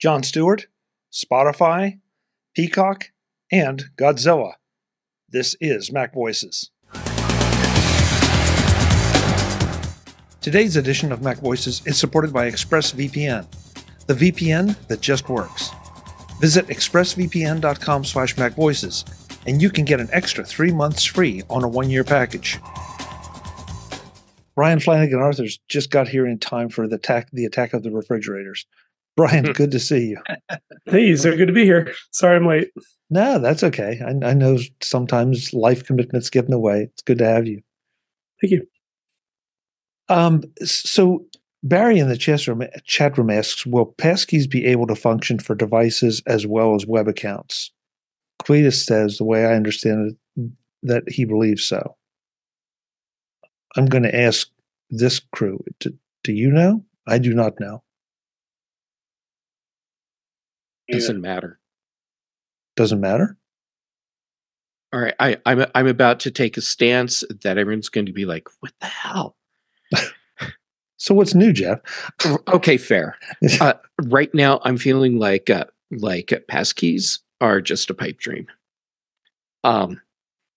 John Stewart, Spotify, Peacock, and Godzilla. This is MacVoices. Today's edition of MacVoices is supported by ExpressVPN, the VPN that just works. Visit expressvpn.com/MacVoices, and you can get an extra 3 months free on a 1-year package. Brian Flanigan-Arthurs just got here in time for the attack of the refrigerators. Brian, good to see you. Hey, so good to be here. Sorry I'm late. No, that's okay. I know sometimes life commitments get in the way. It's good to have you. Thank you. So Barry in the chat room asks, will Passkeys be able to function for devices as well as web accounts? Cletus says, the way I understand it, that he believes so. I'm going to ask this crew, do you know? I do not know. Doesn't matter. Doesn't matter? All right, I'm about to take a stance that everyone's going to be like, what the hell? So what's new, Jeff? Okay, fair. Right now, I'm feeling like Passkeys are just a pipe dream.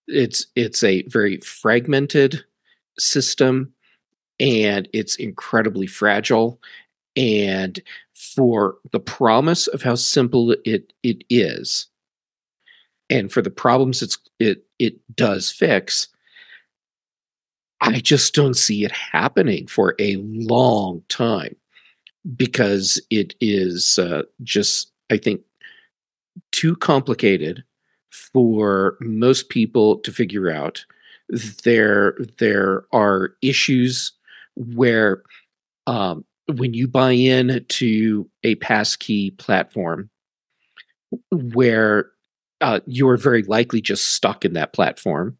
It's a very fragmented system, and it's incredibly fragile. And for the promise of how simple it is, and for the problems it does fix, I just don't see it happening for a long time, because it is just, I think, too complicated for most people to figure out. There are issues where when you buy in to a passkey platform, where you're very likely just stuck in that platform.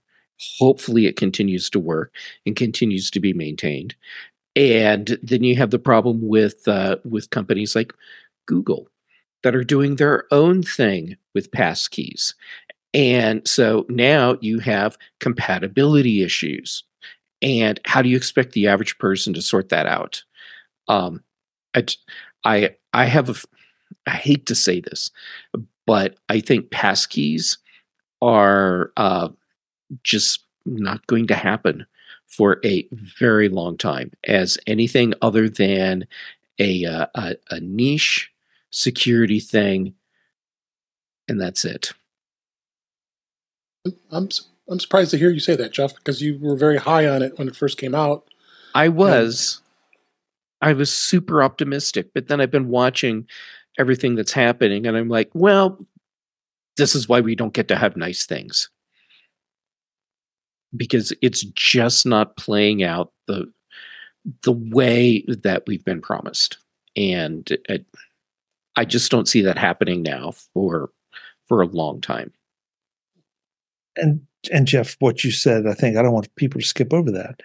Hopefully it continues to work and continues to be maintained. And then you have the problem with companies like Google that are doing their own thing with passkeys. And so now you have compatibility issues. And how do you expect the average person to sort that out? I hate to say this, but I think passkeys are just not going to happen for a very long time as anything other than a niche security thing, and that's it. I'm surprised to hear you say that, Jeff, because you were very high on it when it first came out. I was super optimistic, but then I've been watching everything that's happening, and I'm like, well, this is why we don't get to have nice things. Because it's just not playing out the way that we've been promised. And I just don't see that happening now for a long time. And Jeff, what you said, I think I don't want people to skip over that.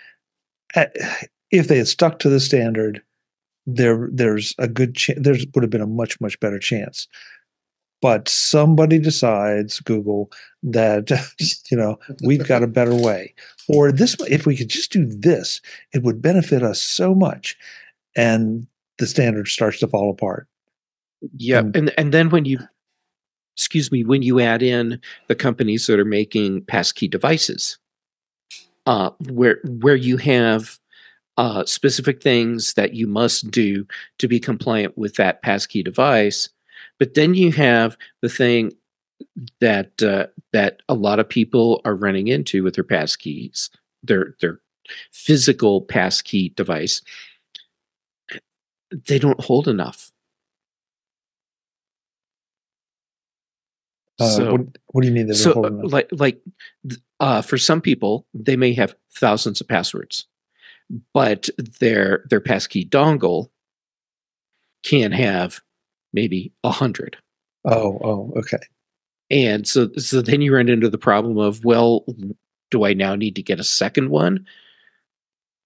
If they had stuck to the standard, there's a good chance, there would have been a much, much better chance. But somebody decides, Google, that we've got a better way, or this. If we could just do this, it would benefit us so much, and the standard starts to fall apart. Yeah, and then when you add in the companies that are making passkey devices, where you have specific things that you must do to be compliant with that passkey device. But then you have the thing that a lot of people are running into with their passkeys, their physical passkey device. They don't hold enough. So, what do you mean they don't hold enough? Like for some people, they may have thousands of passwords, but their passkey dongle can have maybe 100. Oh, okay. And so then you run into the problem of, well, do I now need to get a second one?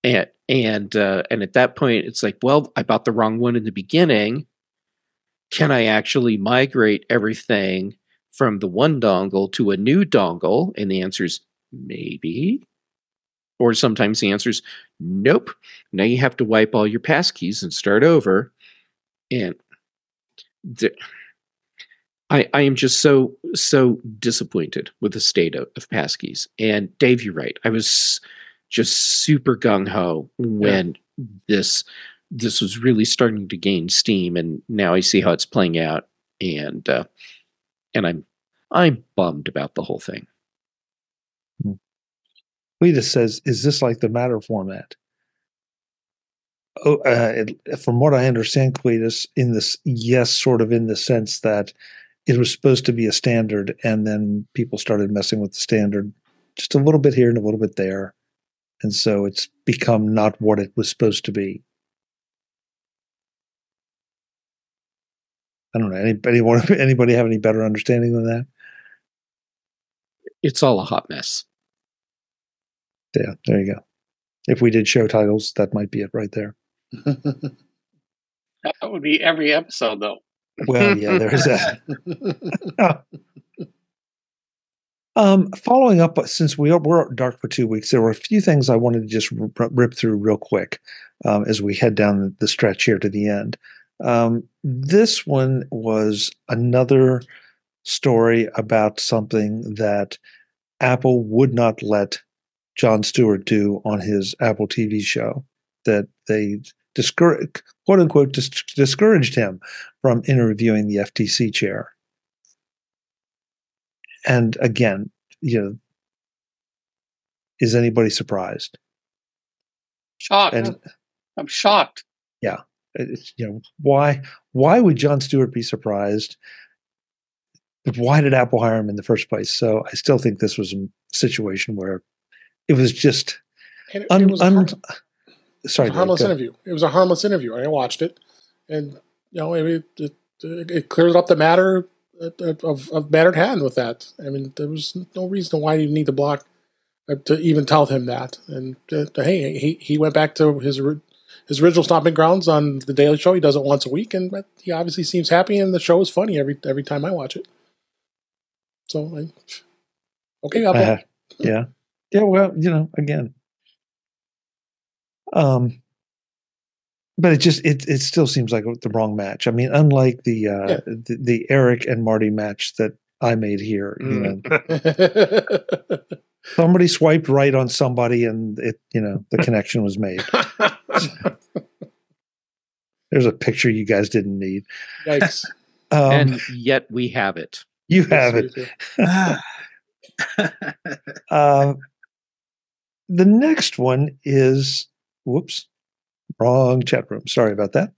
And at that point, it's like, well, I bought the wrong one in the beginning. Can I actually migrate everything from the one dongle to a new dongle? And the answer is maybe. Or sometimes the answer is nope. Now you have to wipe all your passkeys and start over. And I am just so disappointed with the state of Passkeys. And Dave, you're right. I was just super gung ho when this was really starting to gain steam, and now I see how it's playing out, and I'm bummed about the whole thing. Cletus says, "Is this like the Matter format?" Oh, from what I understand, Cletus, in this, yes, sort of in the sense that it was supposed to be a standard, and then people started messing with the standard just a little bit here and a little bit there. And so it's become not what it was supposed to be. I don't know. Anybody have any better understanding than that? It's all a hot mess. Yeah, there you go. If we did show titles, that might be it right there. That would be every episode, though. Well, yeah, there's that. Following up, since we're dark for 2 weeks, there were a few things I wanted to just rip through real quick as we head down the stretch here to the end. This one was another story about something that Apple would not let John Stewart do on his Apple TV show, that they quote unquote discouraged him from interviewing the FTC chair. And again, is anybody surprised? Shocked. I'm shocked. Yeah. Why would John Stewart be surprised? But why did Apple hire him in the first place? So I still think this was a situation where it was just sorry, a harmless interview. It was a harmless interview. I watched it, and it clears up the matter of mattered hand with that. I mean, there was no reason why you need to block to even tell him that. And hey, he went back to his original stomping grounds on the Daily Show. He does it once a week, and he obviously seems happy. And the show is funny every time I watch it. So, okay, Apple. Yeah. Well, again. But it still seems like the wrong match. I mean, unlike the Eric and Marty match that I made here, somebody swiped right on somebody, and the connection was made. There's a picture you guys didn't need. Yikes! And yet we have it. You have it. The next one is, whoops, wrong chat room. Sorry about that.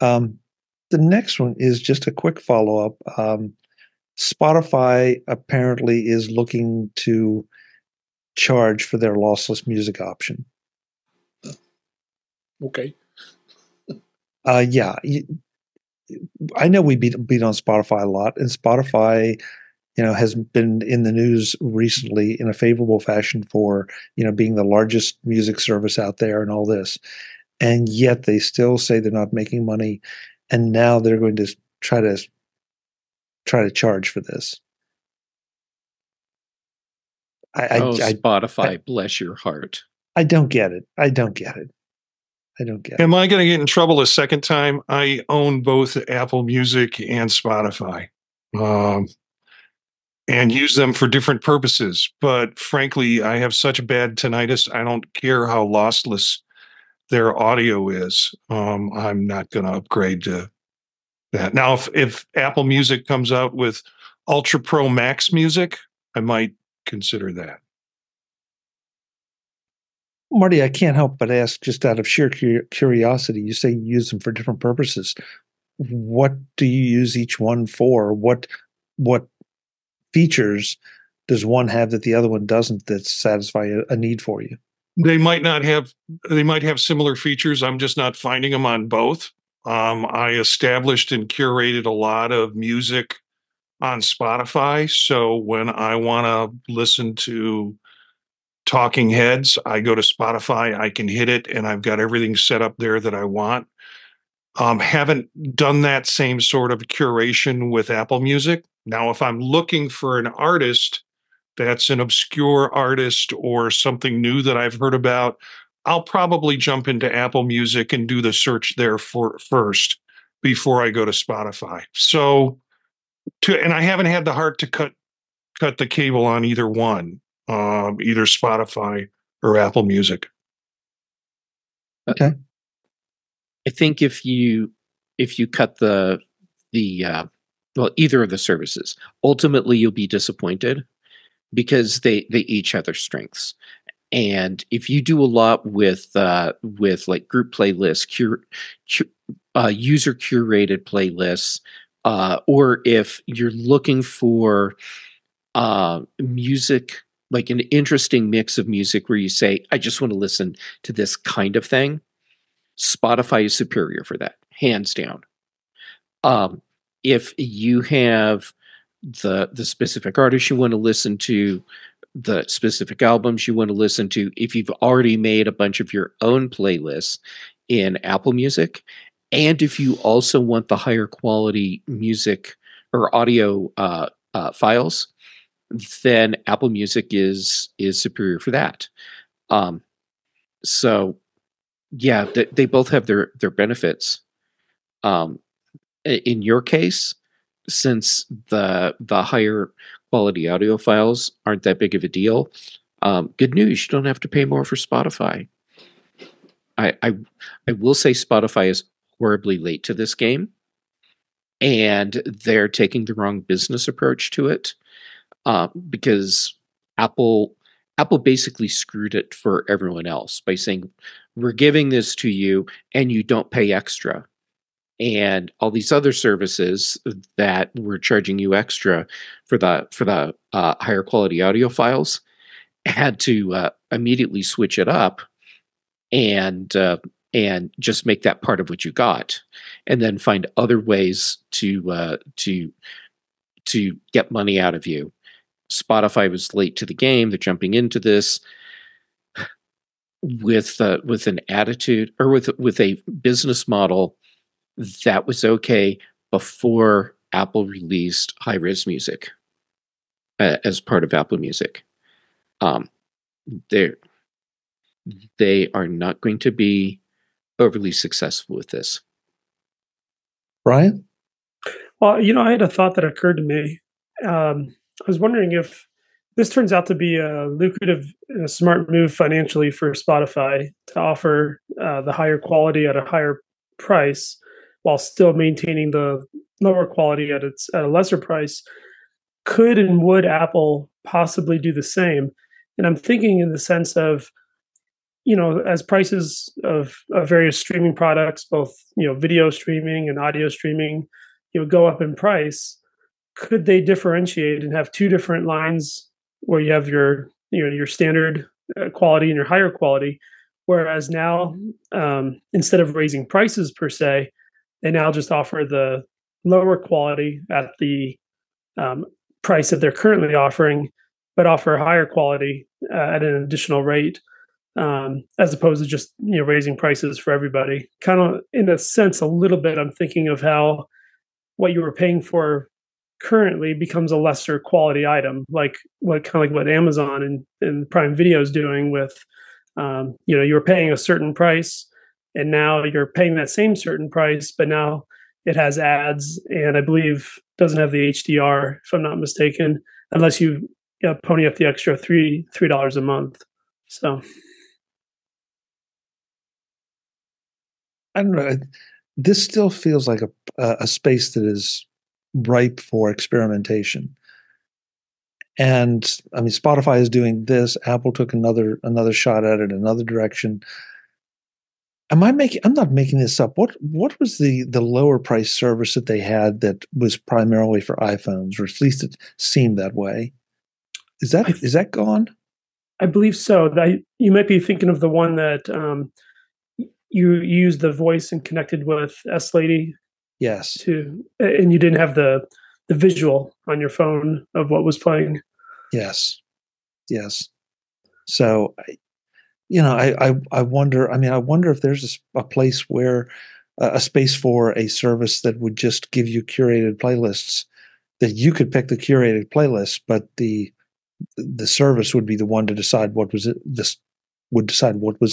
The next one is just a quick follow-up. Spotify apparently is looking to charge for their lossless music option. Okay. Yeah. I know we beat on Spotify a lot, and Spotify has been in the news recently in a favorable fashion for, being the largest music service out there and all this. And yet they still say they're not making money. And now they're going to try to charge for this. Spotify, bless your heart. I don't get it. Am I going to get in trouble a second time? I own both Apple Music and Spotify. And use them for different purposes. But frankly, I have such bad tinnitus, I don't care how lossless their audio is. I'm not going to upgrade to that. Now, if Apple Music comes out with Ultra Pro Max music, I might consider that. Marty, I can't help but ask, just out of sheer curiosity, you say you use them for different purposes. What do you use each one for? What features does one have that the other one doesn't that satisfy a need for you? They might have similar features. I'm just not finding them on both. I established and curated a lot of music on Spotify. So when I want to listen to Talking Heads, I go to Spotify, I can hit it, and I've got everything set up there that I want. Haven't done that same sort of curation with Apple Music. Now, if I'm looking for an artist that's an obscure artist or something new that I've heard about, I'll probably jump into Apple Music and do the search there first. before I go to Spotify. So, and I haven't had the heart to cut the cable on either one, either Spotify or Apple Music. Okay. I think if you cut the well, either of the services, ultimately you'll be disappointed because they each have their strengths. And if you do a lot with like group playlists, user curated playlists, or if you're looking for music, like an interesting mix of music where you say, I just want to listen to this kind of thing, Spotify is superior for that, hands down. If you have the specific artist you want to listen to, the specific albums you want to listen to, if you've already made a bunch of your own playlists in Apple Music, and if you also want the higher quality music or audio files, then Apple Music is superior for that. So yeah, they both have their benefits. In your case, since the higher quality audio files aren't that big of a deal, good news, you don't have to pay more for Spotify. I will say Spotify is horribly late to this game, and they're taking the wrong business approach to it, because Apple basically screwed it for everyone else by saying, we're giving this to you and you don't pay extra. And all these other services that were charging you extra for the higher quality audio files had to immediately switch it up and just make that part of what you got, and then find other ways to get money out of you. Spotify was late to the game. They're jumping into this with an attitude, or with a business model that was okay before Apple released high-res music as part of Apple Music. They are not going to be overly successful with this. Brian? Well, I had a thought that occurred to me. I was wondering if this turns out to be a lucrative and a smart move financially for Spotify to offer the higher quality at a higher price, while still maintaining the lower quality at a lesser price. Could and would Apple possibly do the same? And I'm thinking in the sense of, as prices of various streaming products, both video streaming and audio streaming, go up in price, could they differentiate and have two different lines where you have your standard quality and your higher quality, whereas now instead of raising prices per se, they now just offer the lower quality at the price that they're currently offering, but offer higher quality at an additional rate, as opposed to just raising prices for everybody. Kind of in a sense, a little bit, I'm thinking of how what you were paying for currently becomes a lesser quality item, like what Amazon and Prime Video is doing with, you were paying a certain price, and now you're paying that same certain price, but now it has ads, and I believe doesn't have the HDR, if I'm not mistaken, unless you pony up the extra $3 a month. So I don't know. This still feels like a space that is ripe for experimentation. And I mean, Spotify is doing this. Apple took another shot at it, another direction. I'm not making this up. What was the lower price service that they had that was primarily for iPhones, or at least it seemed that way? Is that gone? I believe so. You might be thinking of the one that you used the voice and connected with S Lady. Yes. And you didn't have the visual on your phone of what was playing. Yes. So, I wonder. I mean, I wonder if there's a place where a space for a service that would just give you curated playlists, that you could pick the curated playlist, but the service would be the one to decide what was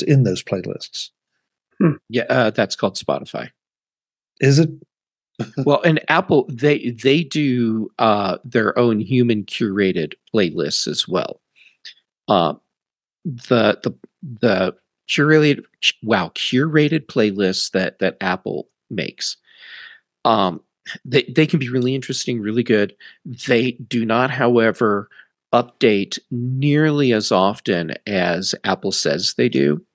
in those playlists. Yeah, that's called Spotify. Is it? Well, and Apple, they do their own human curated playlists as well. The curated playlists that Apple makes. They can be really interesting, really good. They do not, however, update nearly as often as Apple says they do.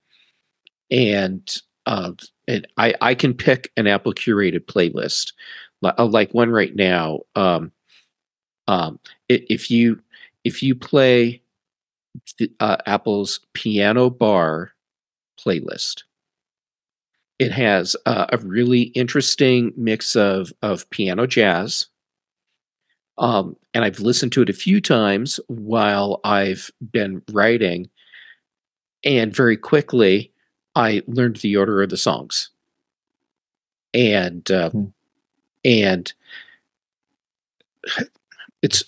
And I can pick an Apple curated playlist, like one right now. If you play Apple's piano bar playlist, it has a really interesting mix of piano jazz. And I've listened to it a few times while I've been writing. And very quickly, I learned the order of the songs. And it's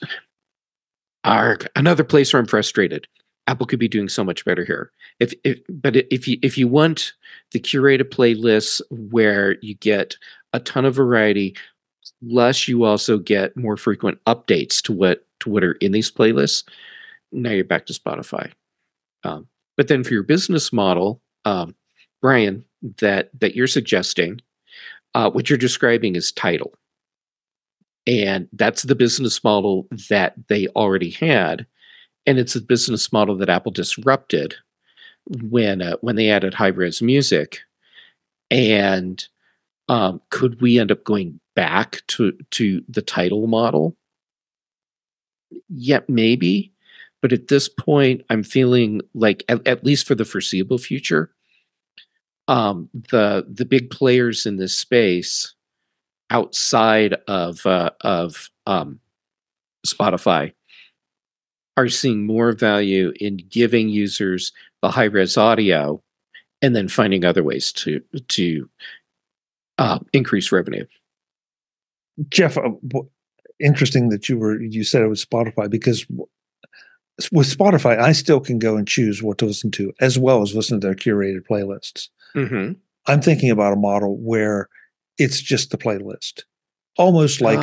another place where I'm frustrated. Apple could be doing so much better here. If you want the curated playlists where you get a ton of variety, plus you also get more frequent updates to what are in these playlists, now you're back to Spotify. But then for your business model, Brian, that you're suggesting, what you're describing is Tidal. And that's the business model that they already had. And it's a business model that Apple disrupted when they added high-res music. And could we end up going back to the Tidal model? Yeah, maybe. But at this point, I'm feeling like, at least for the foreseeable future, the big players in this space outside of Spotify are seeing more value in giving users the high-res audio and then finding other ways to increase revenue. Jeff, interesting that you said it was Spotify, because with Spotify, I still can go and choose what to listen to, as well as listen to their curated playlists. Mm-hmm. I'm thinking about a model where it's just the playlist, almost like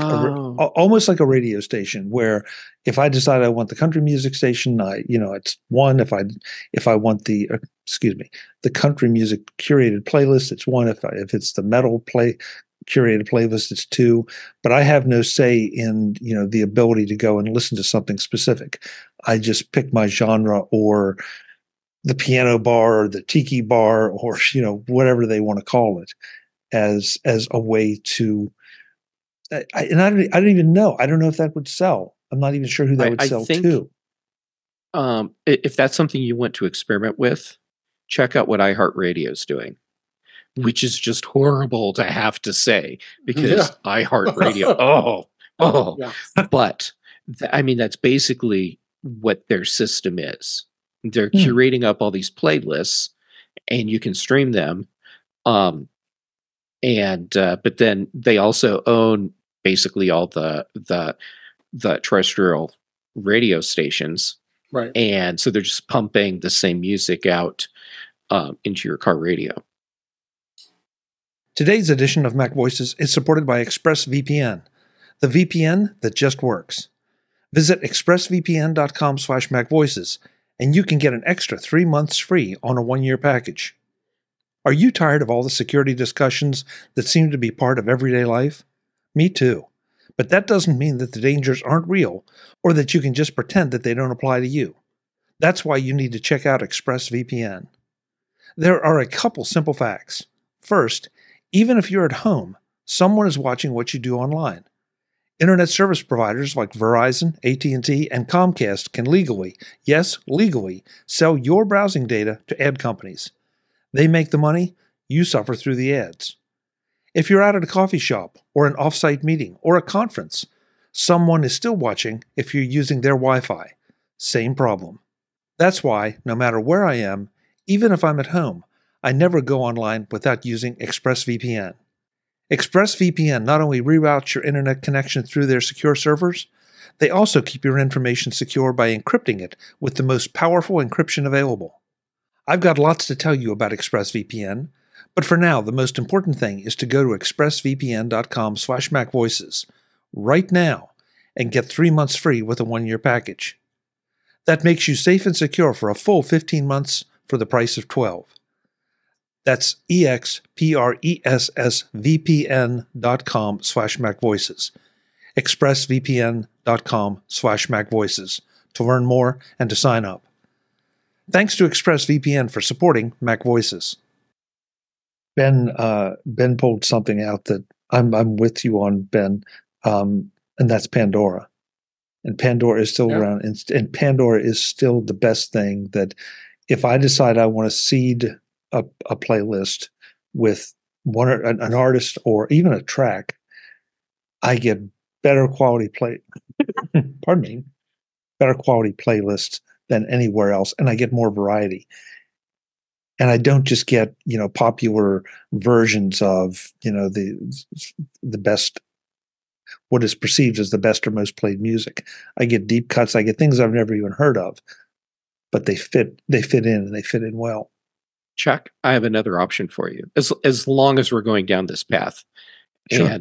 a radio station, where if I decide I want the country music station, it's one. If I want the country music curated playlist, it's one. If it's the metal curated playlist, it's two. But I have no say in the ability to go and listen to something specific. I just pick my genre, or the piano bar, or the tiki bar, or whatever they want to call it, as a way to. I don't even know. I don't know if that would sell. I'm not even sure who that would sell to. If that's something you want to experiment with, check out what iHeartRadio is doing, which is just horrible to have to say, because iHeartRadio. Yeah. But that's basically what their system is. They're curating up all these playlists, and you can stream them. But then they also own basically all the terrestrial radio stations, right? And so they're just pumping the same music out into your car radio. Today's edition of MacVoices is supported by ExpressVPN, the VPN that just works. Visit expressvpn.com/MacVoices, and you can get an extra 3 months free on a 1-year package. Are you tired of all the security discussions that seem to be part of everyday life? Me too. But that doesn't mean that the dangers aren't real, or that you can just pretend that they don't apply to you. That's why you need to check out ExpressVPN. There are a couple simple facts. First, even if you're at home, someone is watching what you do online. Internet service providers like Verizon, AT&T, and Comcast can legally, yes, legally, sell your browsing data to ad companies. They make the money, you suffer through the ads. If you're out at a coffee shop, or an off-site meeting, or a conference, someone is still watching if you're using their Wi-Fi. Same problem. That's why, no matter where I am, even if I'm at home, I never go online without using ExpressVPN. ExpressVPN not only reroutes your internet connection through their secure servers, they also keep your information secure by encrypting it with the most powerful encryption available. I've got lots to tell you about ExpressVPN, But for now, the most important thing is to go to expressvpn.com/MacVoices right now and get 3 months free with a 1-year package. That makes you safe and secure for a full 15 months for the price of 12. That's expressvpn.com/MacVoices. expressvpn.com/MacVoices to learn more and to sign up. Thanks to ExpressVPN for supporting MacVoices. Ben pulled something out that I'm with you on, Ben, and that's Pandora. And Pandora is still around, and Pandora is still the best thing. That if I decide I want to seed a playlist with an artist or even a track, I get better quality better quality playlists than anywhere else, and I get more variety. And I don't just get, popular versions of, the best, what is perceived as the best or most played music. I get deep cuts. I get things I've never even heard of, but they fit in, and they fit in well. Chuck, I have another option for you. As long as we're going down this path, Sure.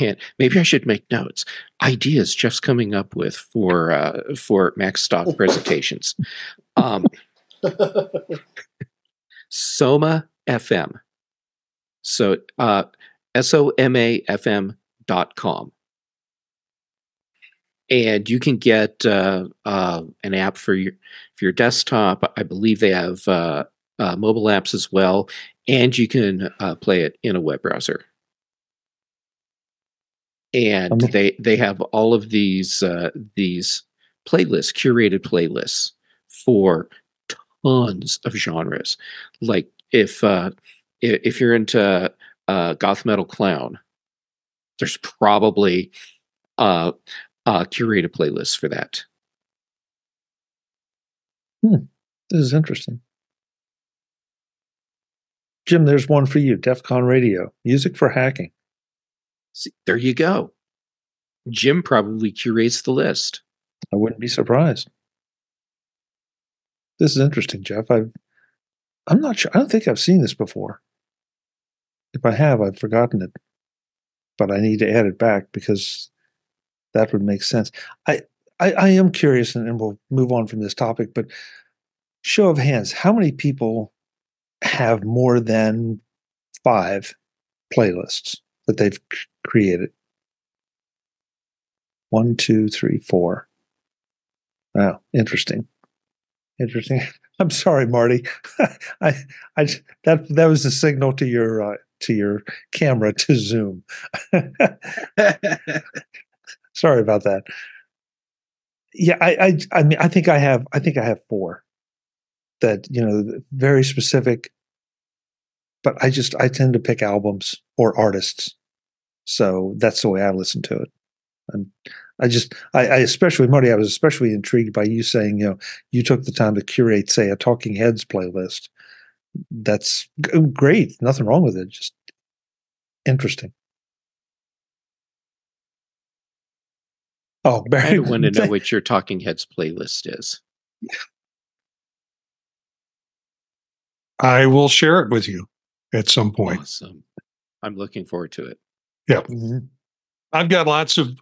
And maybe I should make notes. Ideas Jeff's coming up with for Mac Stock presentations. Soma FM. So SOMAFM.com. And you can get an app for your desktop. I believe they have mobile apps as well, and you can play it in a web browser. And they have all of these playlists, curated playlists for tons of genres. Like if you're into goth metal clown, there's probably curated playlists for that. This is interesting. Jim, there's one for you. DEF CON Radio, music for hacking. See, there you go. Jim probably curates the list. I wouldn't be surprised. This is interesting, Jeff. I'm not sure. I don't think I've seen this before. If I have, I've forgotten it. But I need to add it back because that would make sense. I am curious, and we'll move on from this topic, but show of hands, how many people have more than 5 playlists that they've created? 1, 2, 3, 4. Wow, interesting. I'm sorry, Marty. That was a signal to your camera to zoom. Sorry about that. Yeah, I mean, I think I have 4 that, very specific, but I tend to pick albums or artists. So that's the way I listen to it. I especially, Marty, I was especially intrigued by you saying, you took the time to curate, say, a Talking Heads playlist. That's great. Nothing wrong with it. Just interesting. Oh, Barry, I want to know what your Talking Heads playlist is. I will share it with you at some point. Awesome. I'm looking forward to it. Yeah. Mm-hmm. I've got lots of,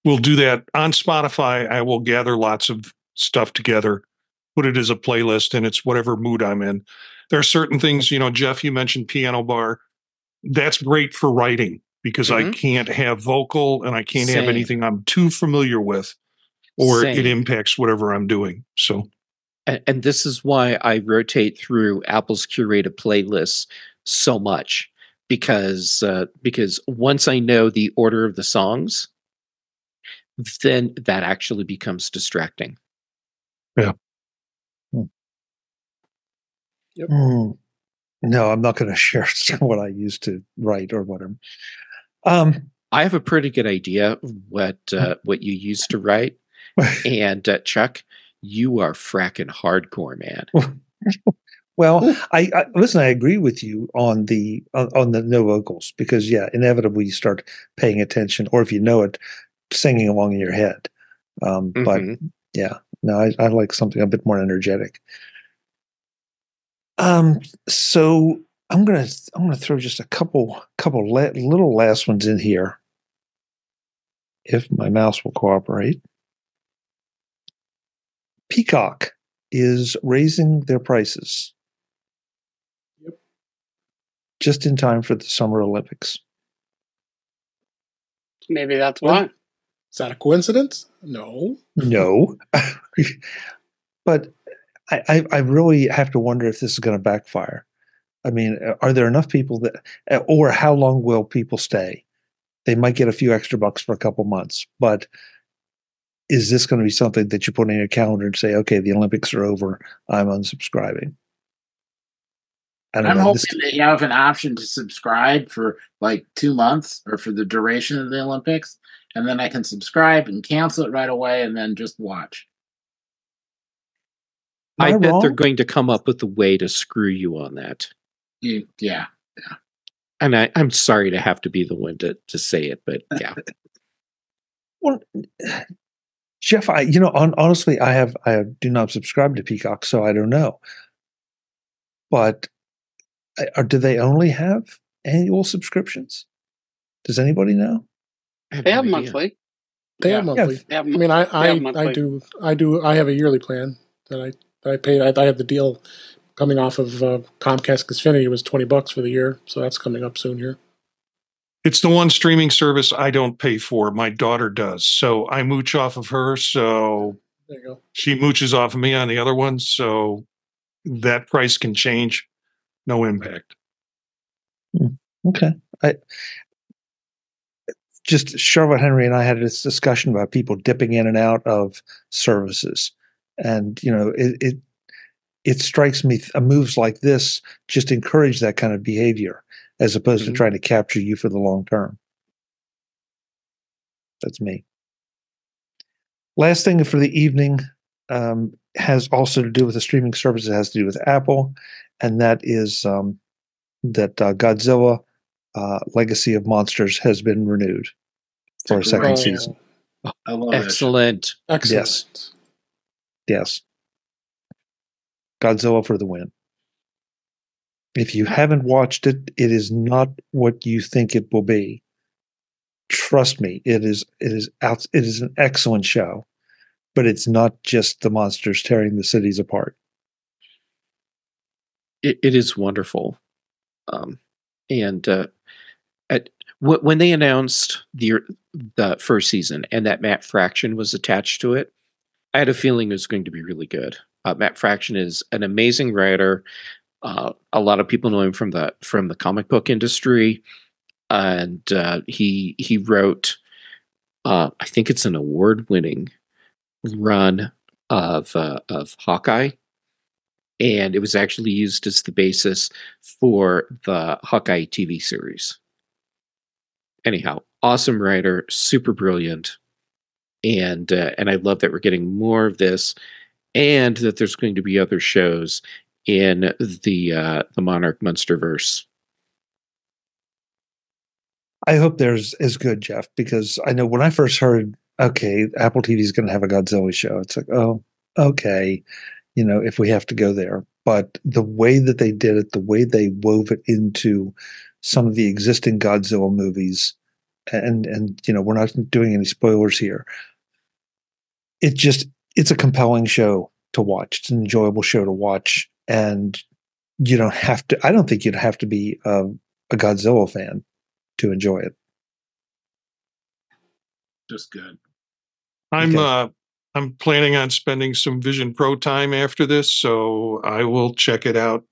we'll do that on Spotify. I will gather lots of stuff together, put it as a playlist, and it's whatever mood I'm in. There are certain things, Jeff, you mentioned Piano Bar. That's great for writing because I can't have vocal and I can't have anything I'm too familiar with, or it impacts whatever I'm doing. So, and this is why I rotate through Apple's curated playlists so much. Because once I know the order of the songs, then that actually becomes distracting. Yeah. Yep. No, I'm not going to share what I used to write or whatever. I have a pretty good idea of what you used to write, and Chuck, you are fracking hardcore, man. Well, I listen. I agree with you on the no vocals because inevitably you start paying attention, or if you know it, singing along in your head. But I like something a bit more energetic. So I'm gonna throw just a couple little last ones in here, if my mouse will cooperate. Peacock is raising their prices. Yep. Just in time for the Summer Olympics. Maybe that's why. Is that a coincidence? No. No. But I really have to wonder if this is going to backfire. I mean, are there enough people that, or how long will people stay? They might get a few extra bucks for a couple months, but is this going to be something that you put in your calendar and say, okay, the Olympics are over, I'm unsubscribing? I'm hoping they have an option to subscribe for like 2 months or for the duration of the Olympics, and then I can subscribe and cancel it right away and then just watch. I bet they're going to come up with a way to screw you on that. Yeah. And I'm sorry to have to be the one to say it, but yeah. Well, Jeff, honestly, I do not subscribe to Peacock, so I don't know. But do they only have annual subscriptions? Does anybody know? They have monthly. They have monthly. I mean, I do. I have a yearly plan that I paid. I have the deal coming off of Comcast Xfinity. It was $20 for the year, so that's coming up soon here. It's the one streaming service I don't pay for. My daughter does, so I mooch off of her. So there you go. She mooches off of me on the other one, so that price can change. No impact. Okay. Charlotte Henry and I had this discussion about people dipping in and out of services. And, it strikes me moves like this just encourage that kind of behavior as opposed to trying to capture you for the long term. That's me. Last thing for the evening has also to do with the streaming service. It has to do with Apple, and that is that Godzilla Legacy of Monsters has been renewed for a second season. I love Excellent. Excellent. Yes. Godzilla for the win. If you haven't watched it, it is not what you think it will be. Trust me, it is an excellent show, but it's not just the monsters tearing the cities apart. It is wonderful. When they announced the first season and that Matt Fraction was attached to it, I had a feeling it was going to be really good. Matt Fraction is an amazing writer. A lot of people know him from the comic book industry, and he wrote, I think it's an award-winning run of Hawkeye, and it was actually used as the basis for the Hawkeye TV series. Anyhow, awesome writer, super brilliant, and I love that we're getting more of this, and that there's going to be other shows in the Monarch Monsterverse. I hope there's as good, Jeff, because I know when I first heard, okay, Apple TV is going to have a Godzilla show, it's like, oh, okay, if we have to go there. But the way that they did it, the way they wove it into some of the existing Godzilla movies, and we're not doing any spoilers here. It's a compelling show to watch. It's an enjoyable show to watch, and you don't have to. I don't think you'd have to be a Godzilla fan to enjoy it. Just good. I'm planning on spending some Vision Pro time after this, so I will check it out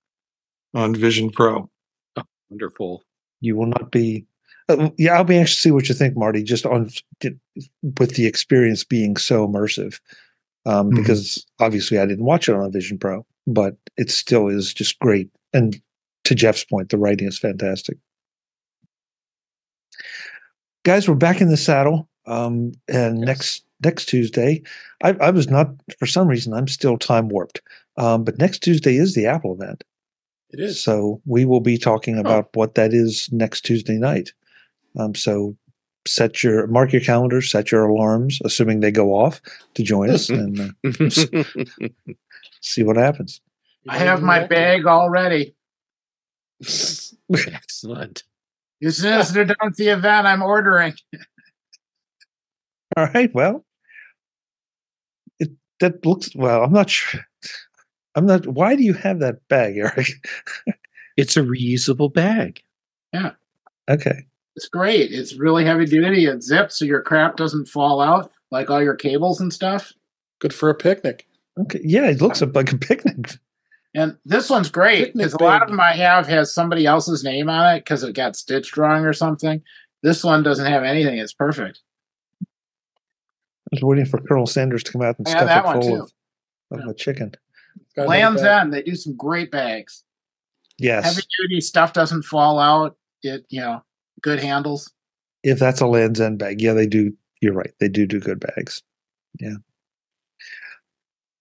on Vision Pro. Oh, wonderful. You will not be. I'll be anxious to see what you think, Marty. Just with the experience being so immersive, because obviously I didn't watch it on a Vision Pro, but it still is just great. And to Jeff's point, the writing is fantastic. Guys, we're back in the saddle. And next Tuesday, I was not, for some reason, I'm still time warped. But next Tuesday is the Apple event. It is. So we will be talking about what that is next Tuesday night. So mark your calendars, set your alarms, assuming they go off, to join us and see what happens. I have my bag already. Excellent. As soon as they're done with the event, I'm ordering. All right. Well, that looks well. I'm not sure. I'm not. Why do you have that bag, Eric? It's a reusable bag. Yeah. Okay. It's great. It's really heavy duty. It zips so your crap doesn't fall out, like all your cables and stuff. Good for a picnic. Okay. Yeah, it looks like a picnic. And this one's great because a lot of them I have has somebody else's name on it because it got stitched wrong or something. This one doesn't have anything. It's perfect. I was waiting for Colonel Sanders to come out and stuff it full of a chicken. Land's End, they do some great bags. Yes. Heavy duty stuff doesn't fall out. It, good handles. If that's a Land's End bag, yeah, they do. You're right. They do good bags. Yeah.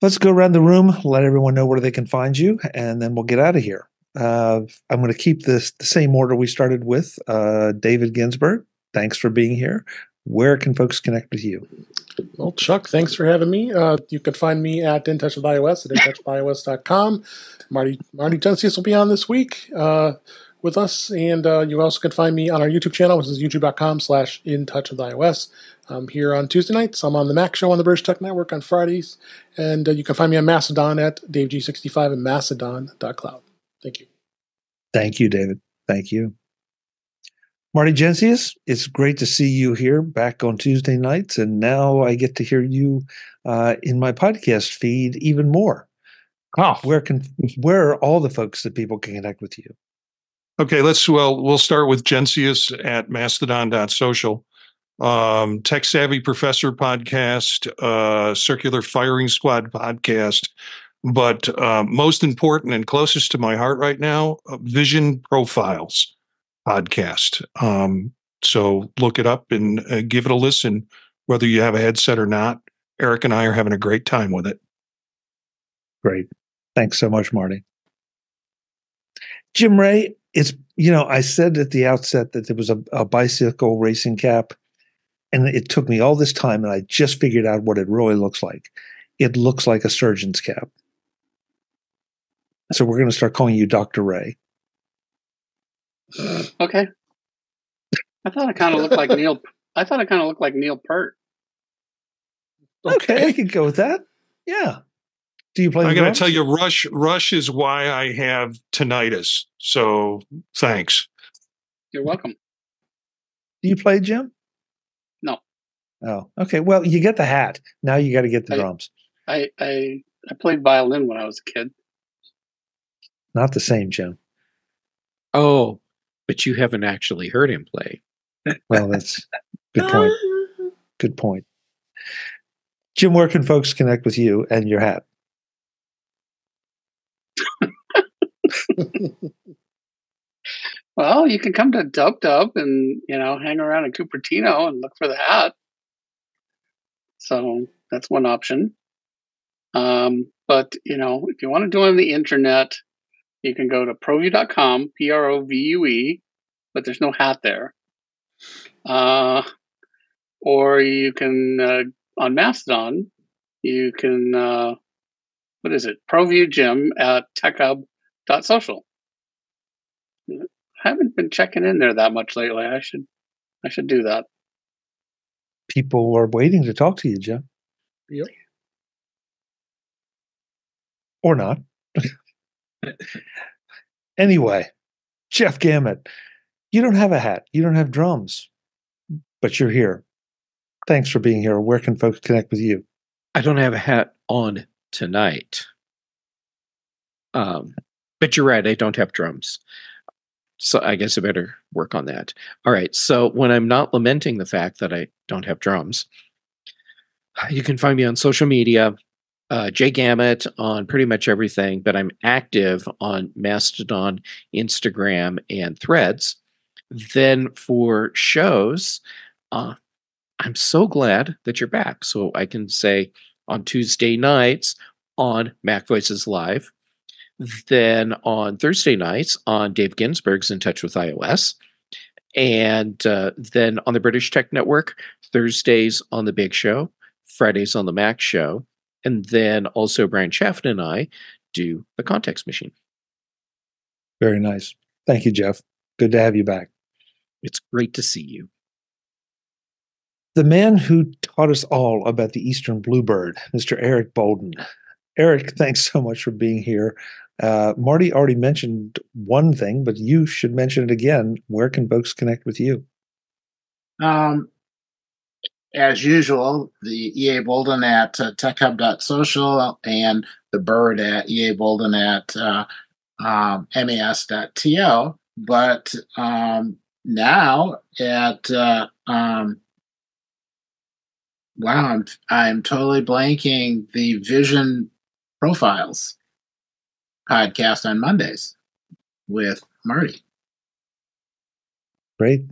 Let's go around the room, let everyone know where they can find you, and then we'll get out of here. I'm going to keep this the same order we started with. David Ginsburg, thanks for being here. Where can folks connect with you? Well, Chuck, thanks for having me. You can find me at In Touch with iOS at intouchwithios.com. Marty Jencius will be on this week with us, and you also can find me on our YouTube channel, which is youtube.com/intouchwithios. I'm here on Tuesday nights. I'm on the Mac Show on the British Tech Network on Fridays, and you can find me on Mastodon at DaveG65 and mastodon.cloud. Thank you. Thank you, David. Thank you. Marty Jencius, it's great to see you here back on Tuesday nights, and now I get to hear you in my podcast feed even more. Oh, where are all the folks that people can connect with you? Okay, we'll start with Jencius at mastodon.social. Tech Savvy Professor podcast, Circular Firing Squad podcast, but most important and closest to my heart right now, Vision Profiles podcast. So look it up and give it a listen, whether you have a headset or not. Eric and I are having a great time with it. Great. Thanks so much, Marty. Jim Ray, I said at the outset that there was a bicycle racing cap, and it took me all this time, and I just figured out what it really looks like. It looks like a surgeon's cap. So we're going to start calling you Dr. Ray. Okay. I thought it kind of looked like Neil. I thought it kind of looked like Neil Peart. Okay, I could go with that. Yeah. Do you play? I got to tell you, Rush is why I have tinnitus. So thanks. You're welcome. Do you play, Jim? No. Oh, okay. Well, you get the hat. Now you got to get the drums. I played violin when I was a kid. Not the same, Jim. Oh, but you haven't actually heard him play. Well, that's good point. Good point. Jim, where can folks connect with you and your hat? Well, you can come to Dub Dub and, hang around in Cupertino and look for the hat. So that's one option. But, if you want to do it on the internet, you can go to provue.com, PROVUE, but there's no hat there. Or you can, on Mastodon, you can, ProView Jim at techhub.social. I haven't been checking in there that much lately. I should do that. People are waiting to talk to you, Jim. Yep. Or not. Anyway, Jeff Gamet, you don't have a hat. You don't have drums, but you're here. Thanks for being here. Where can folks connect with you? I don't have a hat on tonight. But you're right, I don't have drums. So I guess I better work on that. All right, so when I'm not lamenting the fact that I don't have drums, you can find me on social media, Jay Gamet on pretty much everything, but I'm active on Mastodon, Instagram, and Threads. Then for shows, I'm so glad that you're back. So I can say on Tuesday nights on MacVoices Live, then on Thursday nights on Dave Ginsburg's In Touch with iOS, and then on the British Tech Network, Thursdays on The Big Show, Fridays on The Mac Show, and then also Brian Chaffin and I do the context machine. Very nice. Thank you, Jeff. Good to have you back. It's great to see you. The man who taught us all about the Eastern Bluebird, Mr. Eric Bolden. Eric, thanks so much for being here. Marty already mentioned one thing, but you should mention it again. Where can folks connect with you? As usual, the EA Bolden at techhub.social and the Bird at EA Bolden at mas.to. But now at wow, I'm totally blanking the Vision Profiles podcast on Mondays with Marty. Great.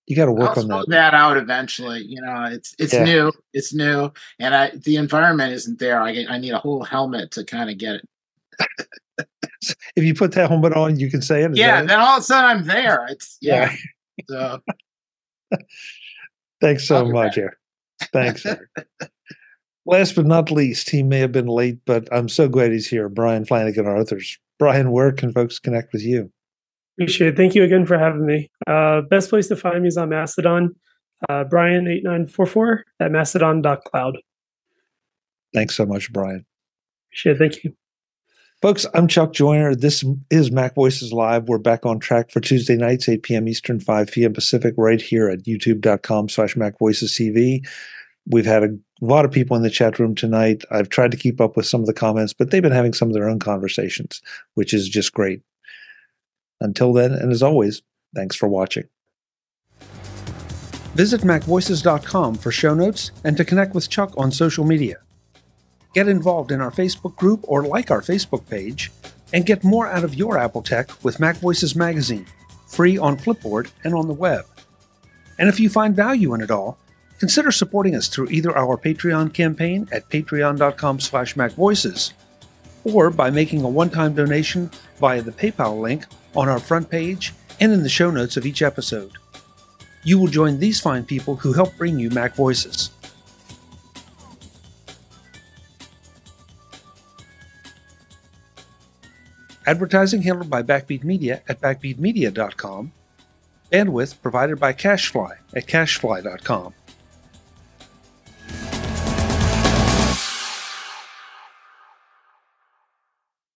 You got to work I'll on that. that out eventually. It's new. It's new, and the environment isn't there. I need a whole helmet to kind of get it. If you put that helmet on, you can say it. Yeah, then all of a sudden I'm there. Yeah. So, thanks so much, Eric. Thanks, Eric. Last but not least, he may have been late, but I'm so glad he's here. Brian Flanigan-Arthurs. Brian, where can folks connect with you? Appreciate it. Thank you again for having me. Best place to find me is on Mastodon, Brian8944 at mastodon.cloud. Thanks so much, Brian. Appreciate it. Thank you. Folks, I'm Chuck Joyner. This is MacVoices Live. We're back on track for Tuesday nights, 8 p.m. Eastern, 5 p.m. Pacific, right here at youtube.com/MacVoicesTV. We've had a lot of people in the chat room tonight. I've tried to keep up with some of the comments, but they've been having some of their own conversations, which is just great. Until then, and as always, thanks for watching. Visit MacVoices.com for show notes and to connect with Chuck on social media. Get involved in our Facebook group or like our Facebook page, and get more out of your Apple tech with MacVoices Magazine, free on Flipboard and on the web. And if you find value in it all, consider supporting us through either our Patreon campaign at patreon.com/MacVoices or by making a one-time donation via the PayPal link on our front page and in the show notes of each episode. You will join these fine people who help bring you Mac Voices. Advertising handled by Backbeat Media at backbeatmedia.com. Bandwidth provided by CacheFly at cachefly.com.